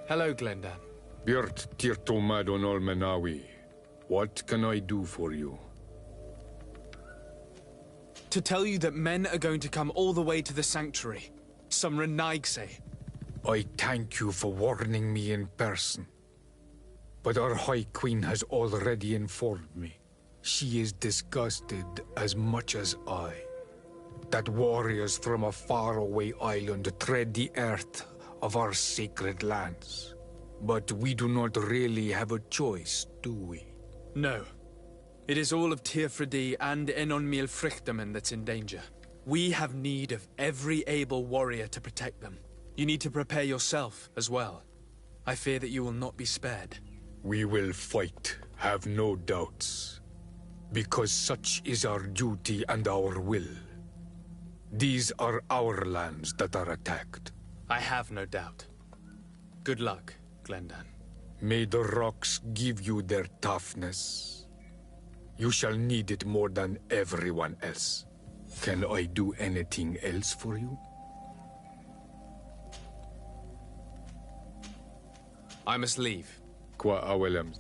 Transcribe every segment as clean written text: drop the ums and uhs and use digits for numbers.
Hello, Glendan. Birt Tirtomadon Olmenawi. What can I do for you? To tell you that men are going to come all the way to the sanctuary. Some Renaigse. I thank you for warning me in person. But our High Queen has already informed me. She is disgusted as much as I. That warriors from a faraway island tread the earth of our sacred lands. But we do not really have a choice, do we? No. It is all of Tirfredi and Enon Milfrichtamen that's in danger. We have need of every able warrior to protect them. You need to prepare yourself as well. I fear that you will not be spared. We will fight, have no doubts. Because such is our duty and our will. These are our lands that are attacked. I have no doubt. Good luck, Glendan. May the rocks give you their toughness. You shall need it more than everyone else. Can I do anything else for you? I must leave. Qua awelem.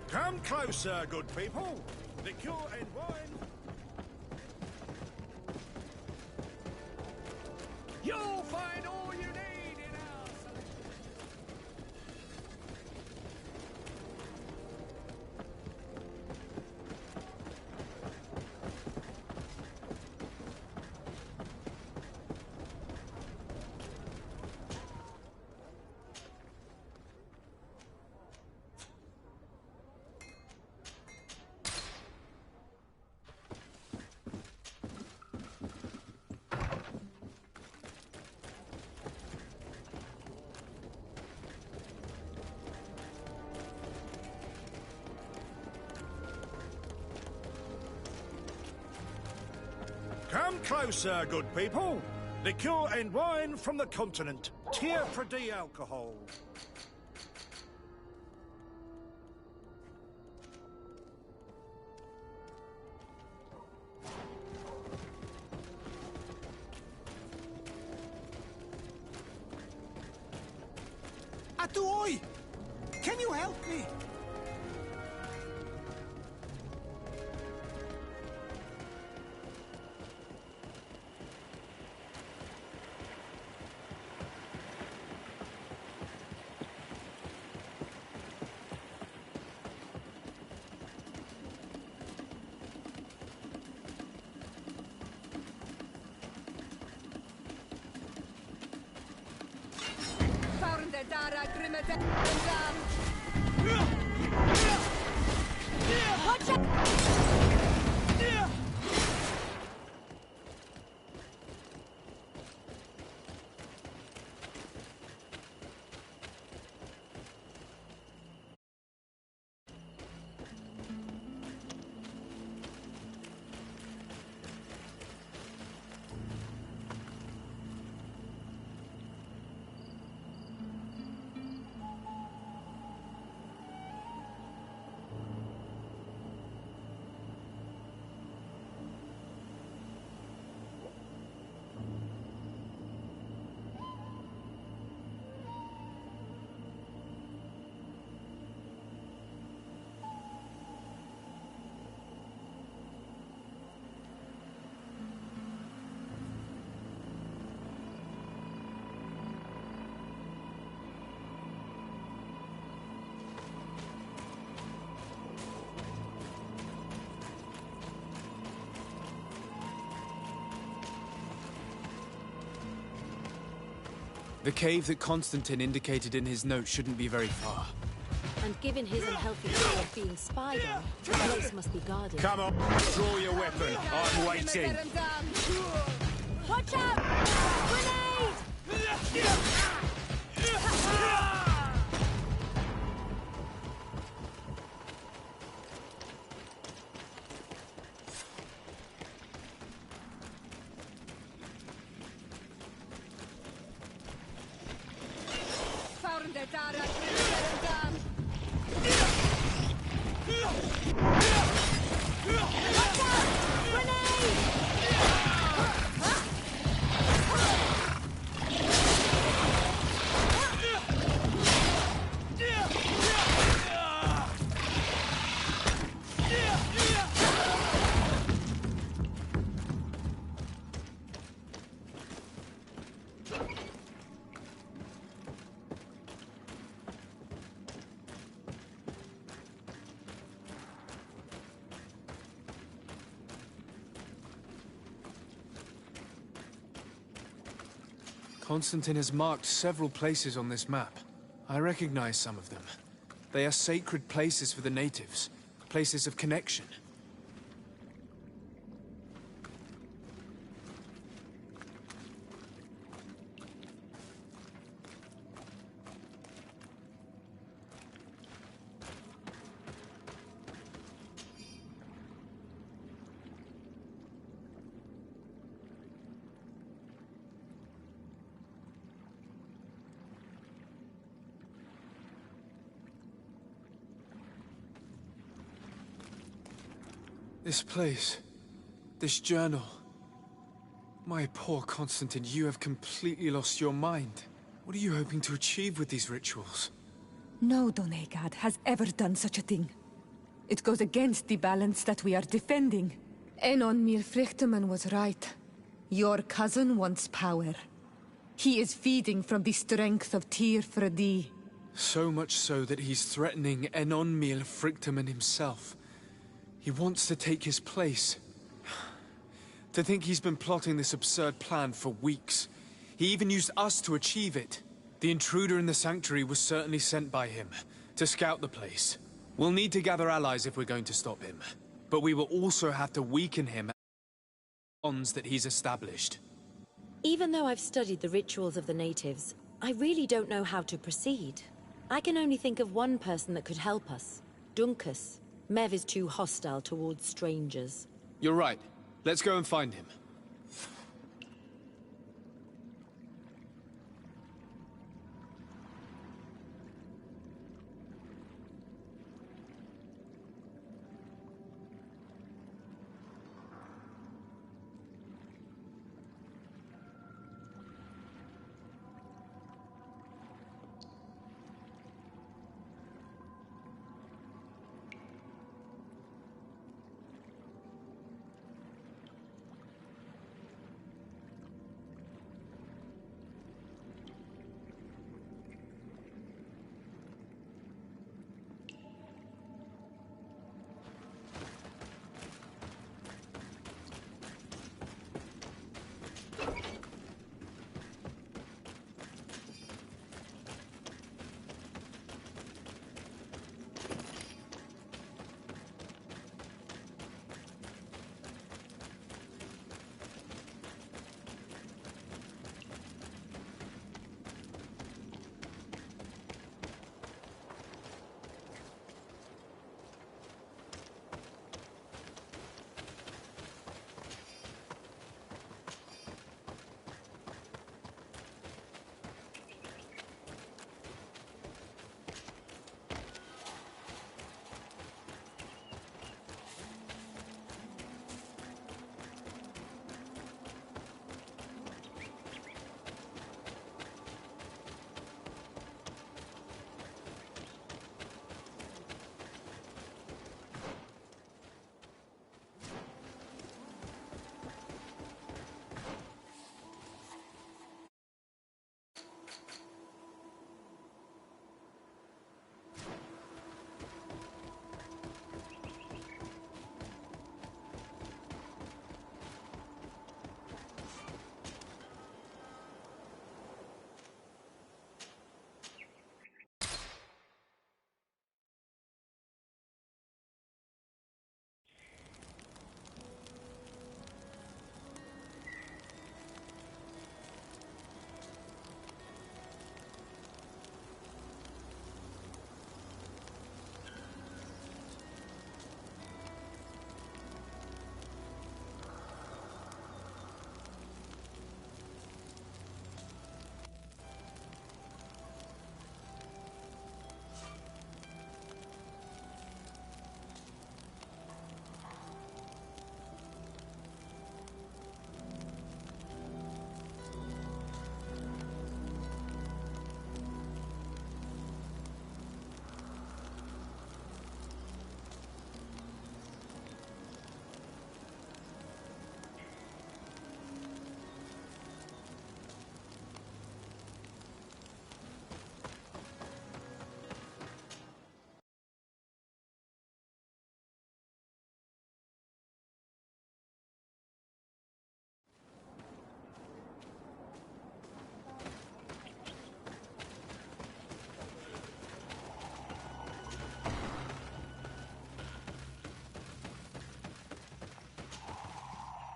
Come closer, good people. Liqueur and wine. You'll find all you need in our selection. Come closer, good people. Liqueur and wine from the continent. Tirfredi alcohol. Atuoi! Can you help me? Watch out! The cave that Constantine indicated in his note shouldn't be very far. And given his unhealthy way of being spied on, the place must be guarded. Come on, draw your weapon. I'm waiting. Watch out! Grenade! Constantine has marked several places on this map. I recognize some of them. They are sacred places for the natives, places of connection. This place, this journal. My poor Constantine, you have completely lost your mind. What are you hoping to achieve with these rituals? No Donegad has ever done such a thing. It goes against the balance that we are defending. Enon Mirfrichtemann was right. Your cousin wants power. He is feeding from the strength of Tyr Fredi. So much so that he's threatening Enon Mirfrichtemann himself. He wants to take his place. To think he's been plotting this absurd plan for weeks. He even used us to achieve it. The intruder in the sanctuary was certainly sent by him, to scout the place. We'll need to gather allies if we're going to stop him. But we will also have to weaken him and the bonds that he's established. Even though I've studied the rituals of the natives, I really don't know how to proceed. I can only think of one person that could help us. Dunkus. Mev is too hostile towards strangers. You're right. Let's go and find him.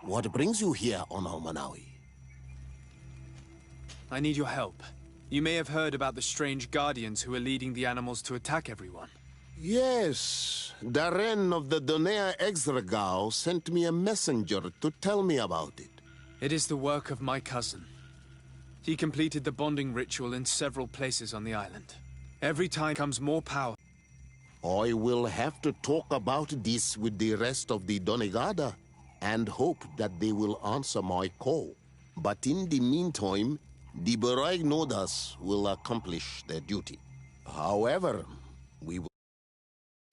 What brings you here on Manawi? I need your help. You may have heard about the strange guardians who are leading the animals to attack everyone. Yes, Darren of the Donea Exregao sent me a messenger to tell me about it. It is the work of my cousin. He completed the bonding ritual in several places on the island. Every time comes more power. I will have to talk about this with the rest of the Donegada and hope that they will answer my call. But in the meantime, the Baraig Nodas will accomplish their duty. However, we will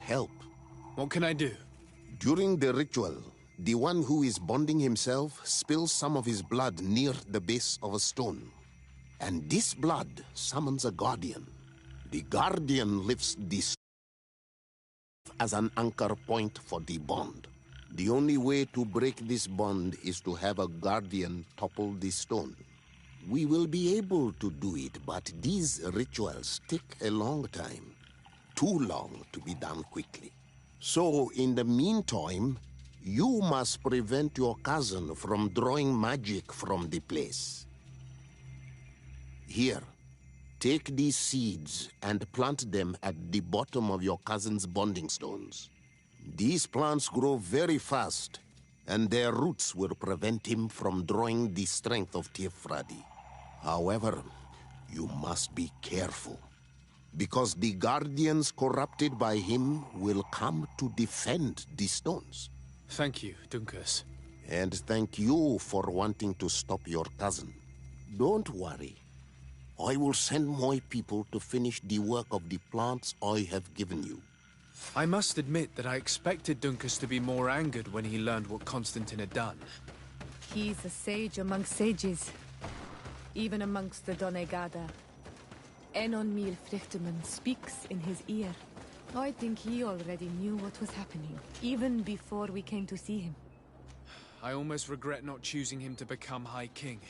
help. What can I do? During the ritual, the one who is bonding himself spills some of his blood near the base of a stone. And this blood summons a guardian. The guardian lifts this as an anchor point for the bond. The only way to break this bond is to have a guardian topple the stone. We will be able to do it, but these rituals take a long time. Too long to be done quickly. So, in the meantime, you must prevent your cousin from drawing magic from the place. Here, take these seeds and plant them at the bottom of your cousin's bonding stones. These plants grow very fast, and their roots will prevent him from drawing the strength of Tifradi. However, you must be careful, because the guardians corrupted by him will come to defend the stones. Thank you, Dunkus. And thank you for wanting to stop your cousin. Don't worry. I will send my people to finish the work of the plants I have given you. I must admit that I expected Dunkus to be more angered when he learned what Constantine had done. He's a sage among sages, even amongst the Donegada. Enon Mil Frichtemann speaks in his ear. I think he already knew what was happening, even before we came to see him. I almost regret not choosing him to become High King.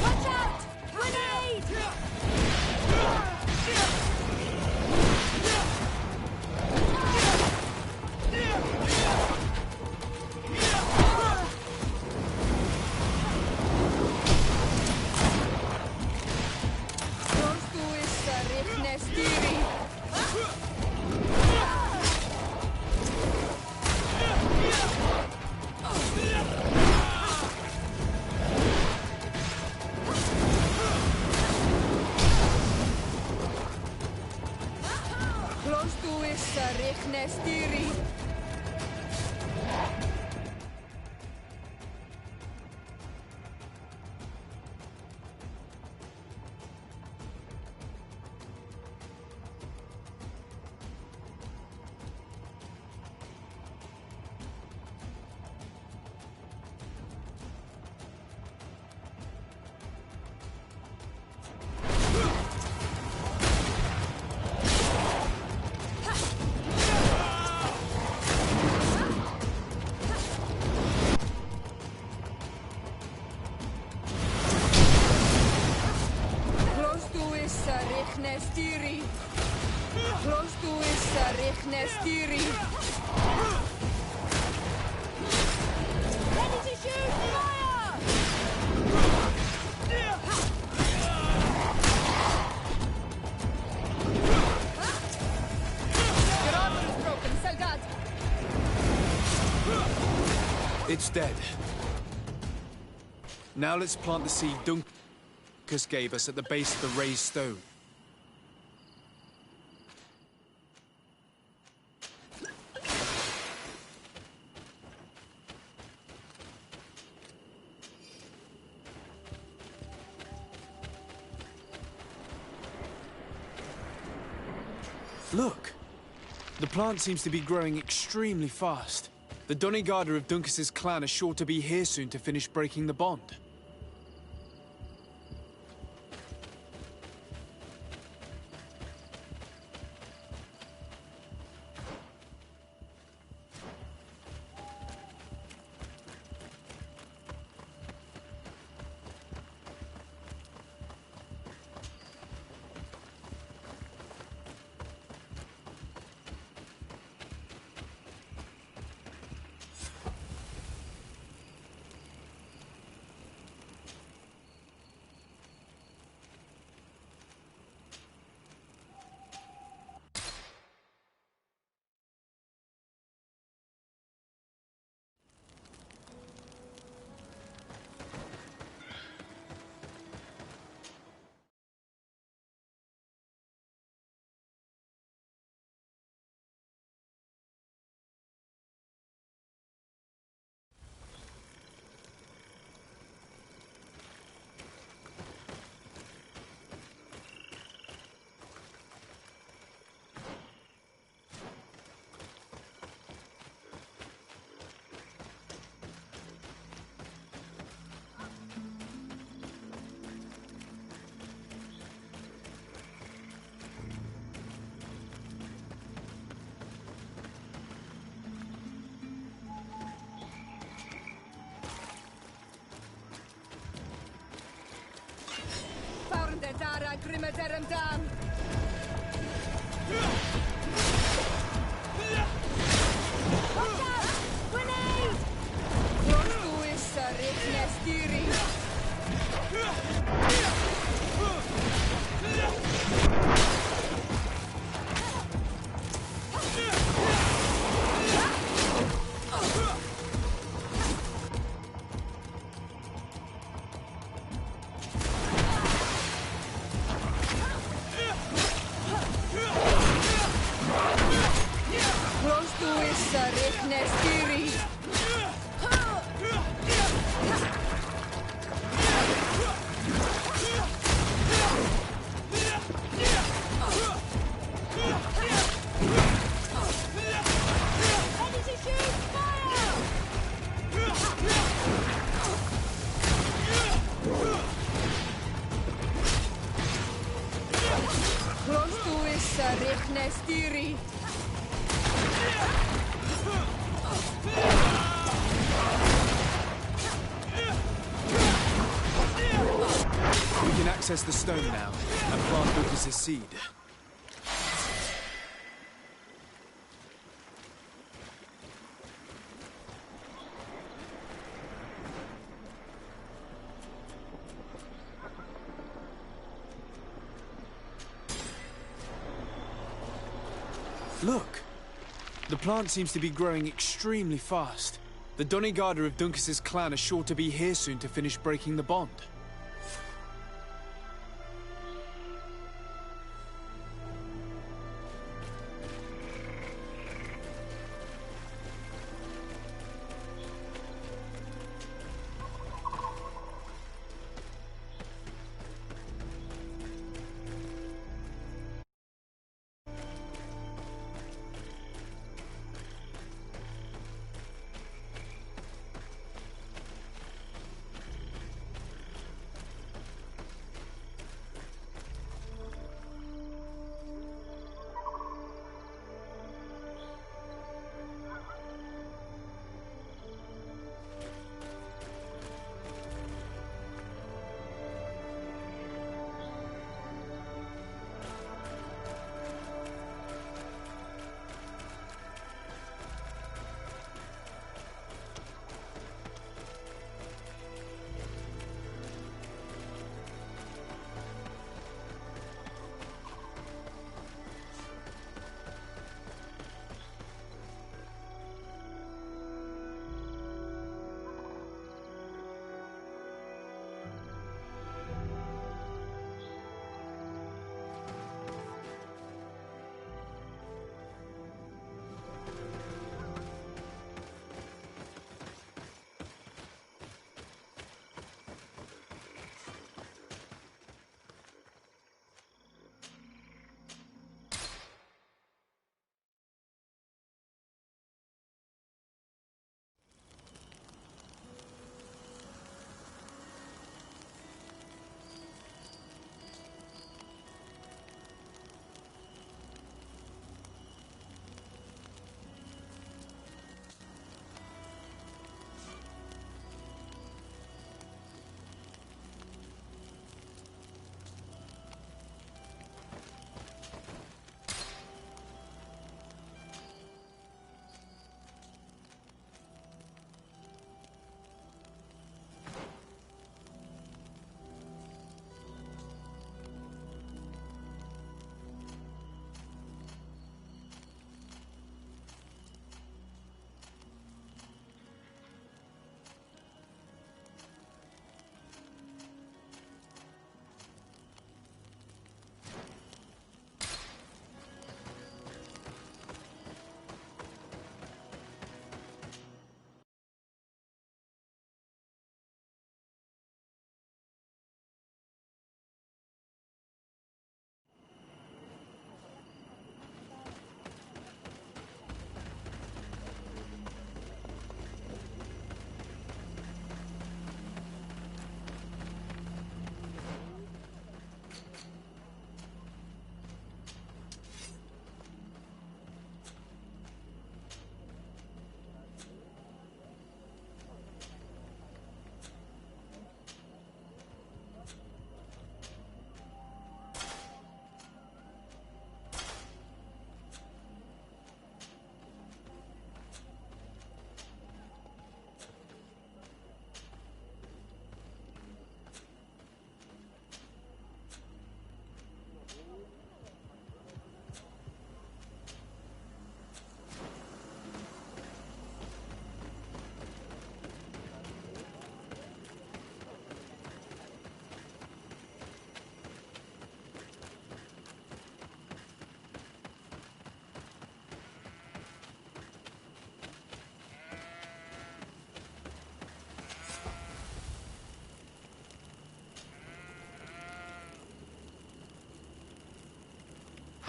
Watch out! Grenade! It's dead. Now let's plant the seed Duncus gave us at the base of the raised stone. Look! The plant seems to be growing extremely fast. The Donigarda of Duncus's clan are sure to be here soon to finish breaking the bond. Estiri! We can access the stone now, and plant Lucas's seed. Look! The plant seems to be growing extremely fast. The Donegada of Duncas's clan are sure to be here soon to finish breaking the bond.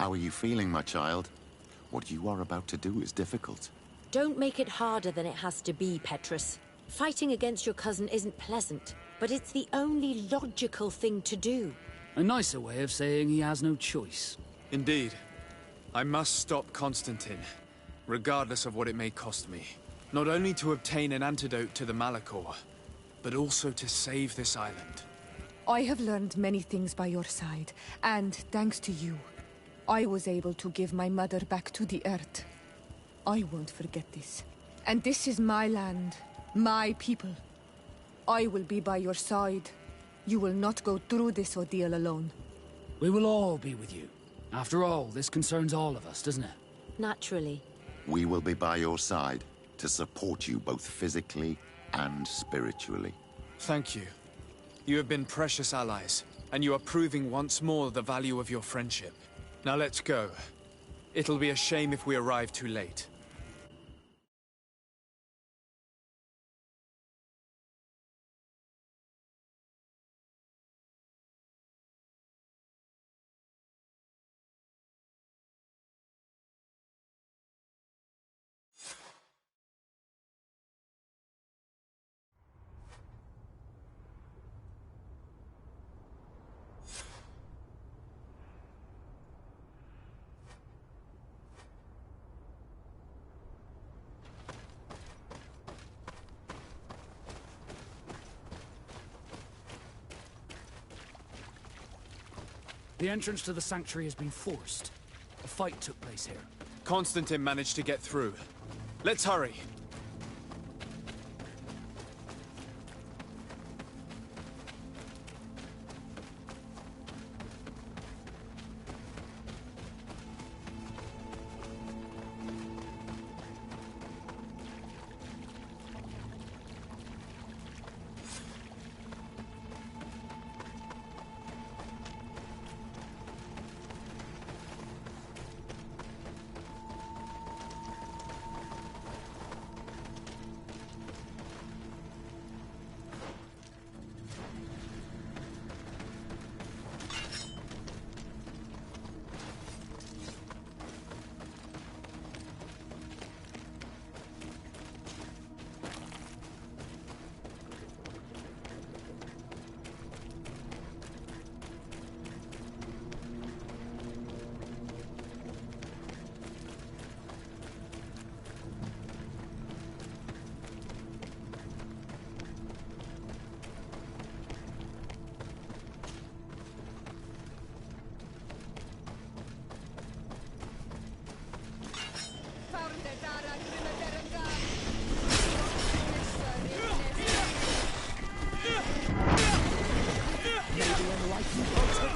How are you feeling, my child? What you are about to do is difficult. Don't make it harder than it has to be, Petrus. Fighting against your cousin isn't pleasant, but it's the only logical thing to do. A nicer way of saying he has no choice. Indeed. I must stop Constantine, regardless of what it may cost me. Not only to obtain an antidote to the Malachor, but also to save this island. I have learned many things by your side, and thanks to you, I was able to give my mother back to the Earth. I won't forget this. And this is my land, my people. I will be by your side. You will not go through this ordeal alone. We will all be with you. After all, this concerns all of us, doesn't it? Naturally. We will be by your side to support you both physically and spiritually. Thank you. You have been precious allies, and you are proving once more the value of your friendship. Now let's go. It'll be a shame if we arrive too late. The entrance to the sanctuary has been forced. A fight took place here. Constantine managed to get through. Let's hurry.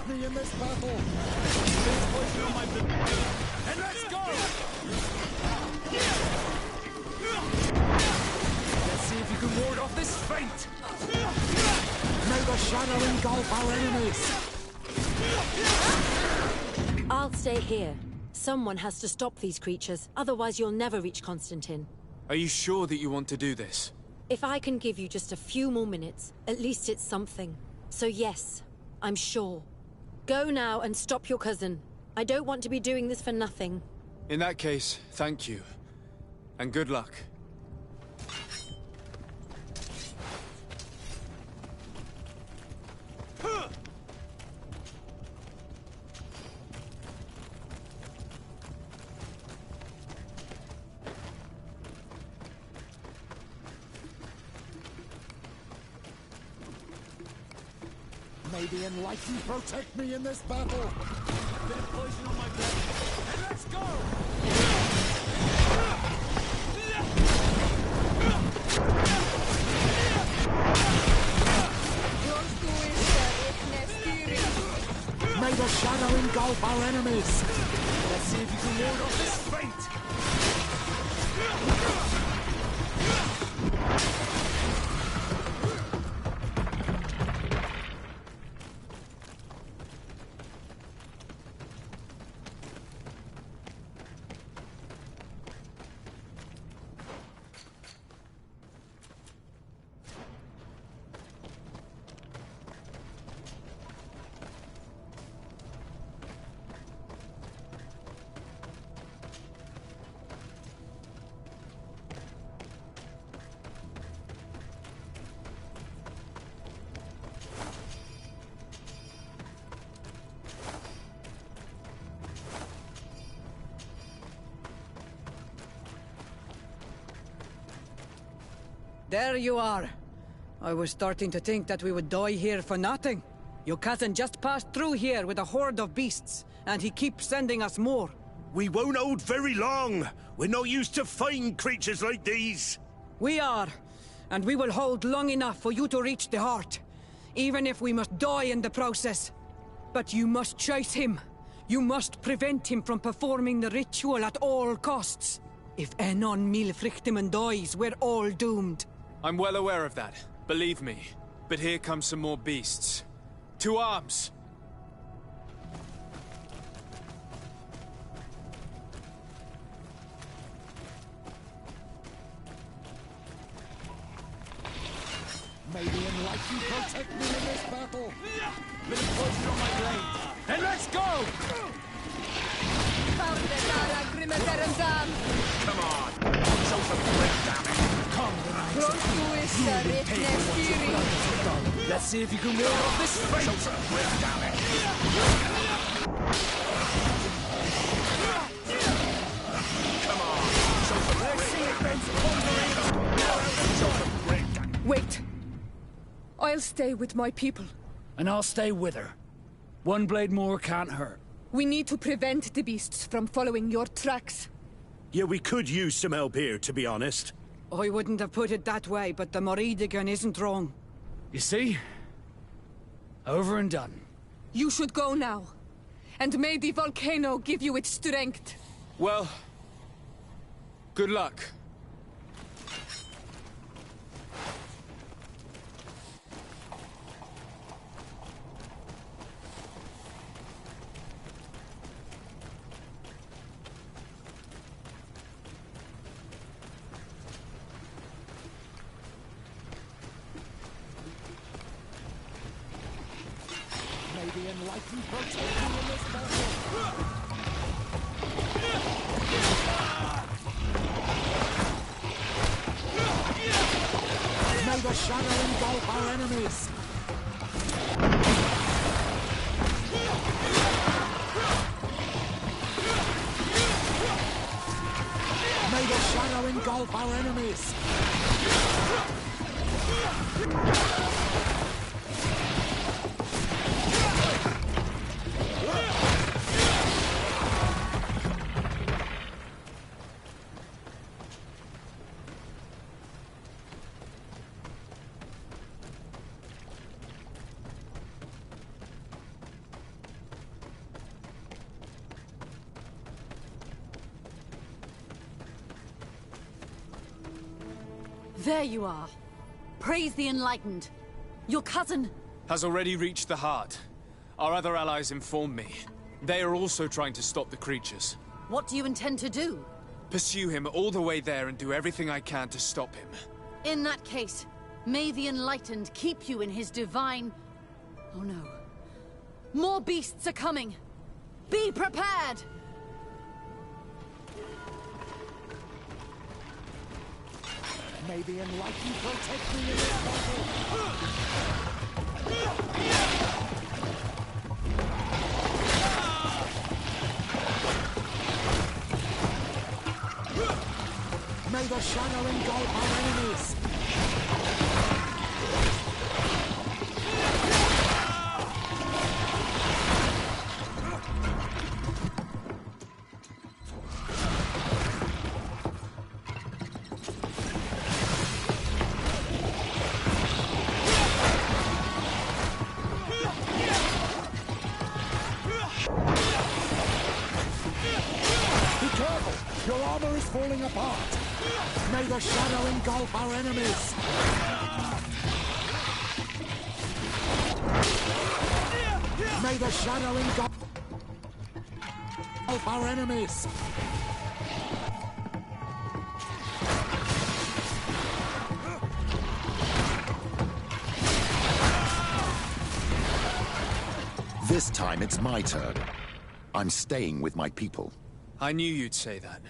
In this battle. There's poison on my blood. And let's go! Let's see if you can ward off this feint! May the shadow engulf our enemies! I'll stay here. Someone has to stop these creatures, otherwise you'll never reach Constantine. Are you sure that you want to do this? If I can give you just a few more minutes, at least it's something. So yes, I'm sure. Go now and stop your cousin. I don't want to be doing this for nothing. In that case, thank you. And good luck. May the Enlightened protect me in this battle! Bit of poison on my blood. And let's go! May the shadow engulf our enemies! Let's see if you can ward off this feint! There you are. I was starting to think that we would die here for nothing. Your cousin just passed through here with a horde of beasts, and he keeps sending us more. We won't hold very long. We're not used to fighting creatures like these. We are, and we will hold long enough for you to reach the heart, even if we must die in the process. But you must chase him. You must prevent him from performing the ritual at all costs. If Enon Milfrichteman dies, we're all doomed. I'm well aware of that, believe me. But here come some more beasts. To arms! May the enlightened protect me in this battle. Bit of poison on my blade. Then let's go! Come on! Show some grit, damn it! Come, let's see if you can ward off this fate! Show some grit, damn it! Come on! Show some grit! Show some grit! Wait. I'll stay with my people. And I'll stay with her. One blade more can't hurt. We need to prevent the beasts from following your tracks. Yeah, we could use some help here, to be honest. I wouldn't have put it that way, but the Moridigan isn't wrong. You see? Over and done. You should go now. And may the volcano give you its strength. Well, good luck. May the enlightened protect me in this battle. May the shadow engulf our enemies. May the shadow engulf our enemies. There you are. Praise the Enlightened. Your cousin... has already reached the heart. Our other allies informed me. They are also trying to stop the creatures. What do you intend to do? Pursue him all the way there and do everything I can to stop him. In that case, may the Enlightened keep you in his divine... Oh no. More beasts are coming. Be prepared! May the enlightened protect me in this battle. May the shadow engulf our enemies. Your armor is falling apart. May the shadow engulf our enemies. May the shadow engulf our enemies. This time it's my turn. I'm staying with my people. I knew you'd say that.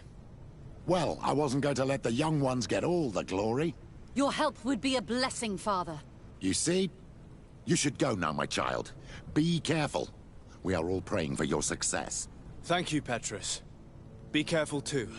Well, I wasn't going to let the young ones get all the glory. Your help would be a blessing, Father. You see? You should go now, my child. Be careful. We are all praying for your success. Thank you, Petrus. Be careful too.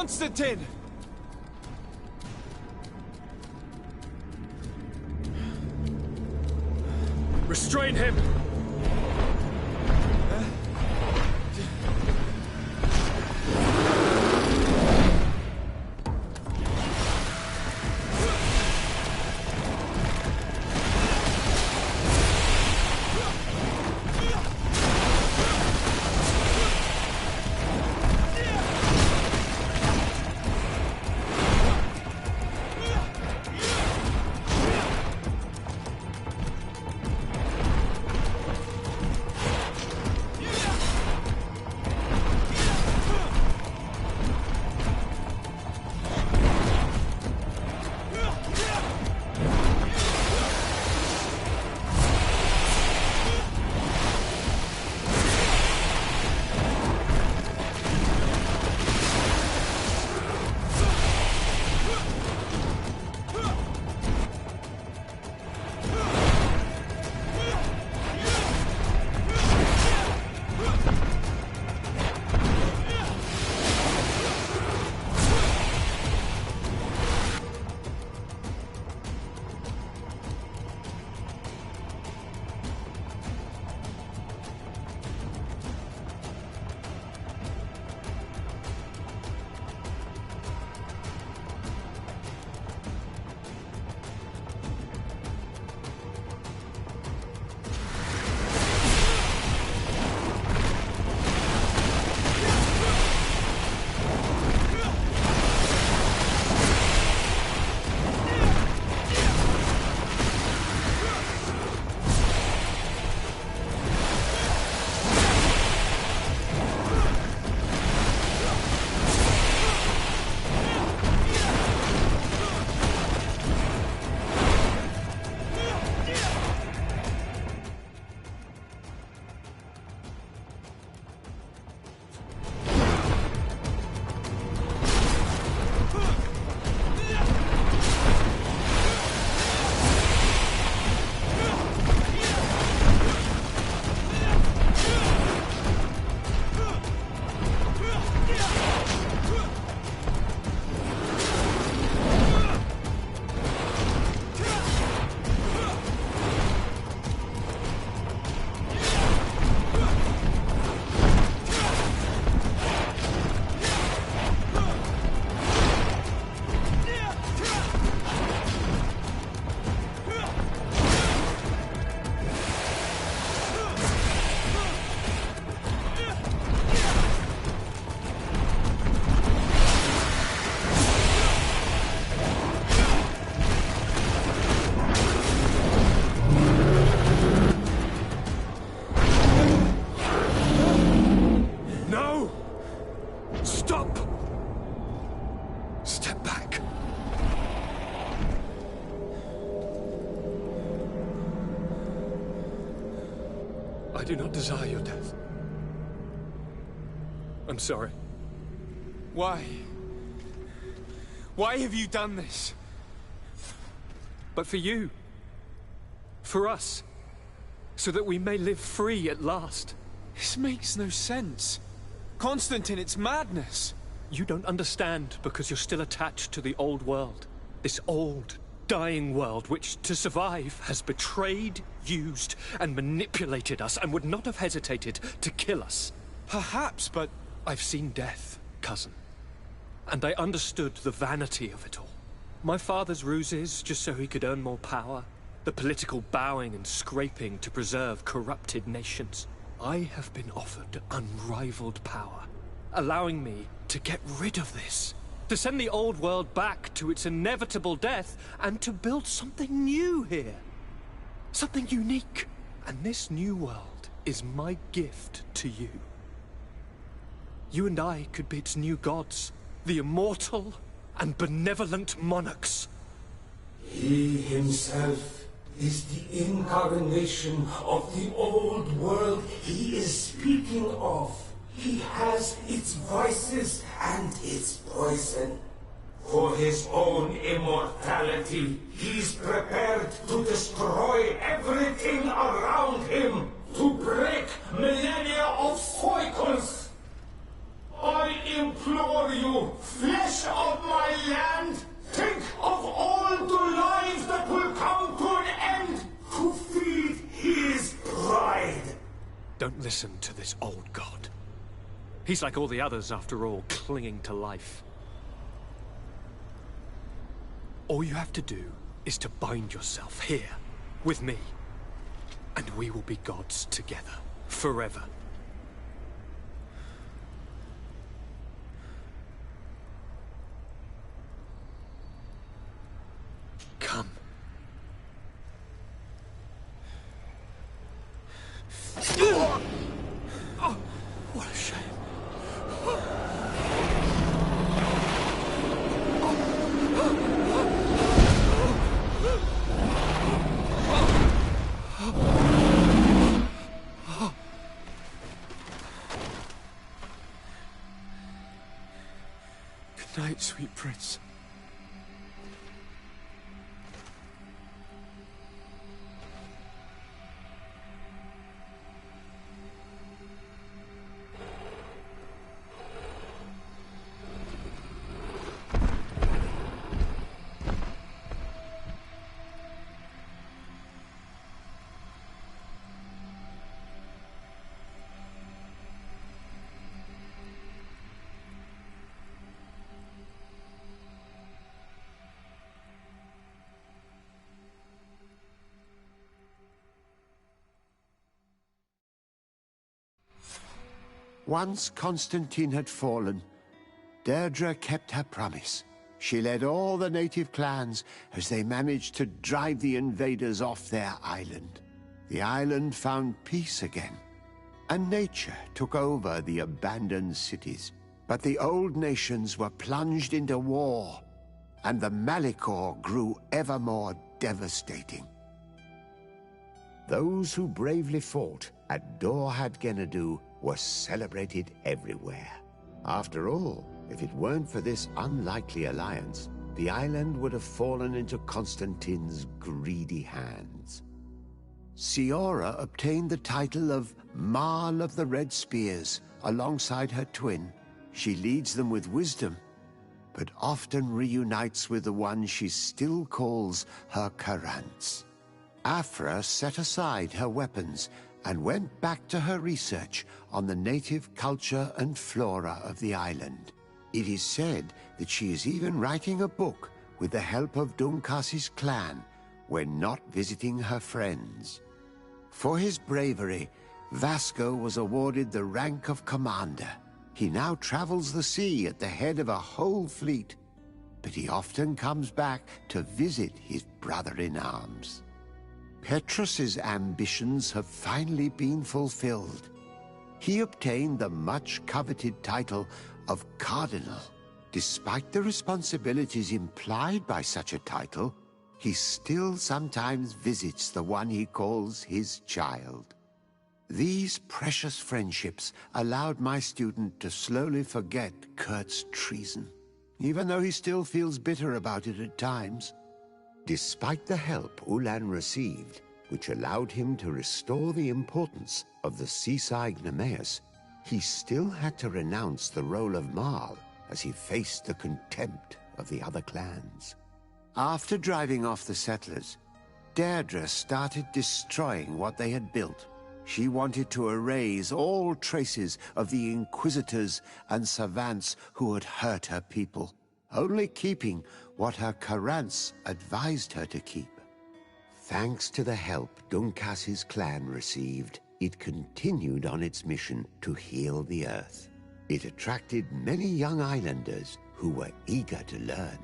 Constantine! Restrain him! I do not desire your death. I'm sorry. Why? Why have you done this? But for you. For us. So that we may live free at last. This makes no sense. Constantine, it's madness. You don't understand because you're still attached to the old world. This old, dying world which, to survive, has betrayed, used, and manipulated us and would not have hesitated to kill us. Perhaps, but I've seen death, cousin. And I understood the vanity of it all. My father's ruses just so he could earn more power. The political bowing and scraping to preserve corrupted nations. I have been offered unrivaled power, allowing me to get rid of this, to send the old world back to its inevitable death, and to build something new here. Something unique. And this new world is my gift to you. You and I could be its new gods, the immortal and benevolent monarchs. He himself is the incarnation of the old world he is speaking of. He has its vices and its poison. For his own immortality, he's prepared to destroy everything around him, to break millennia of cycles. I implore you, flesh of my land, think of all the lives that will come to an end to feed his pride. Don't listen to this old god. He's like all the others, after all, clinging to life. All you have to do is to bind yourself here, with me. And we will be gods together, forever. Come. Oh, what a shame. Good night, sweet prince. Once Constantine had fallen, Deirdre kept her promise. She led all the native clans as they managed to drive the invaders off their island. The island found peace again, and nature took over the abandoned cities. But the old nations were plunged into war, and the Malicor grew ever more devastating. Those who bravely fought at Dorhad Genadu were celebrated everywhere. After all, if it weren't for this unlikely alliance, the island would have fallen into Constantine's greedy hands. Siora obtained the title of Marl of the Red Spears alongside her twin. She leads them with wisdom, but often reunites with the one she still calls her Karants. Afra set aside her weapons and went back to her research on the native culture and flora of the island. It is said that she is even writing a book with the help of Dunkas's clan when not visiting her friends. For his bravery, Vasco was awarded the rank of commander. He now travels the sea at the head of a whole fleet, but he often comes back to visit his brother-in-arms. Petrus's ambitions have finally been fulfilled. He obtained the much-coveted title of Cardinal. Despite the responsibilities implied by such a title, he still sometimes visits the one he calls his child. These precious friendships allowed my student to slowly forget Kurt's treason, even though he still feels bitter about it at times. Despite the help Ulan received, which allowed him to restore the importance of the seaside Nemeus, he still had to renounce the role of Marl as he faced the contempt of the other clans. After driving off the settlers, Deirdre started destroying what they had built. She wanted to erase all traces of the Inquisitors and Savants who had hurt her people, only keeping what her Karants advised her to keep. Thanks to the help Dunkas's clan received, it continued on its mission to heal the Earth. It attracted many young islanders who were eager to learn.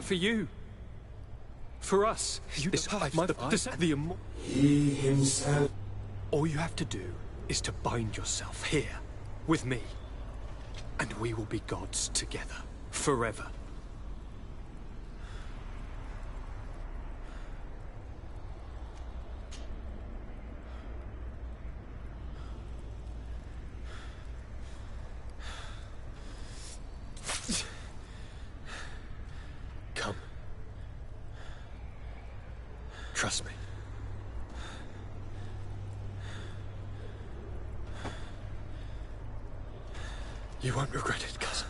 For you. For us. You this He himself. All you have to do is to bind yourself here, with me. And we will be gods together, forever. Trust me. You won't regret it, cousin.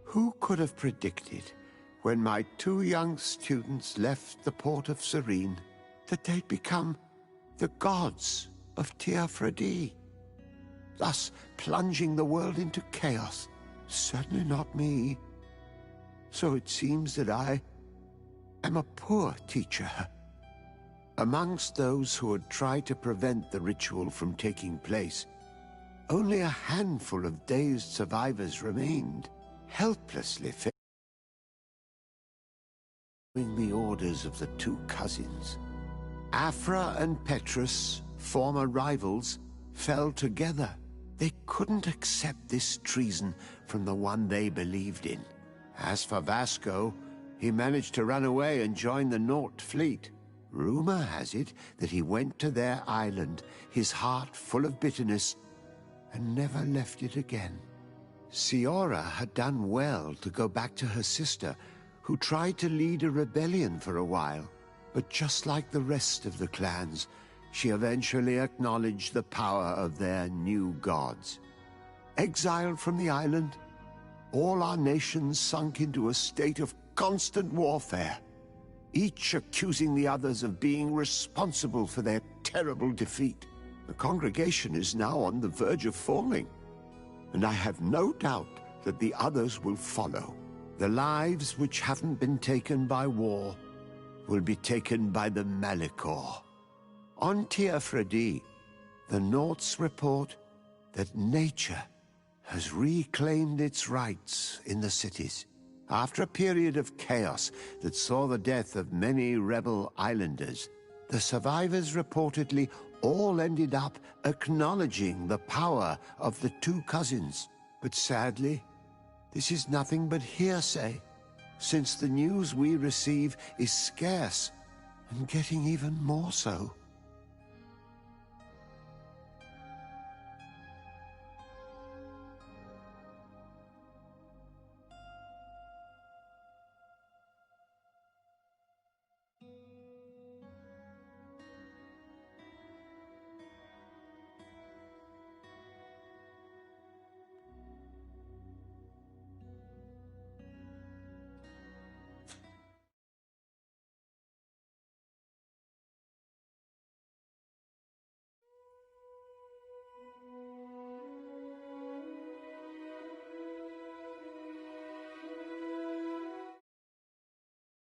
Who could have predicted, when my two young students left the port of Serene, that they'd become the gods of Tearfredi, thus plunging the world into chaos? Certainly not me. So it seems that I am a poor teacher. Amongst those who had tried to prevent the ritual from taking place, only a handful of dazed survivors remained, helplessly following the orders of the two cousins. Afra and Petrus, former rivals, fell together. They couldn't accept this treason from the one they believed in. As for Vasco, he managed to run away and join the Nort fleet. Rumor has it that he went to their island, his heart full of bitterness, and never left it again. Siora had done well to go back to her sister, who tried to lead a rebellion for a while. But just like the rest of the clans, she eventually acknowledged the power of their new gods. Exiled from the island, all our nations sunk into a state of constant warfare, each accusing the others of being responsible for their terrible defeat. The congregation is now on the verge of falling, and I have no doubt that the others will follow. The lives which haven't been taken by war will be taken by the Malicor. On Tearfredi, the Norts report that nature has reclaimed its rights in the cities. After a period of chaos that saw the death of many rebel islanders, the survivors reportedly all ended up acknowledging the power of the two cousins. But sadly, this is nothing but hearsay, since the news we receive is scarce and getting even more so.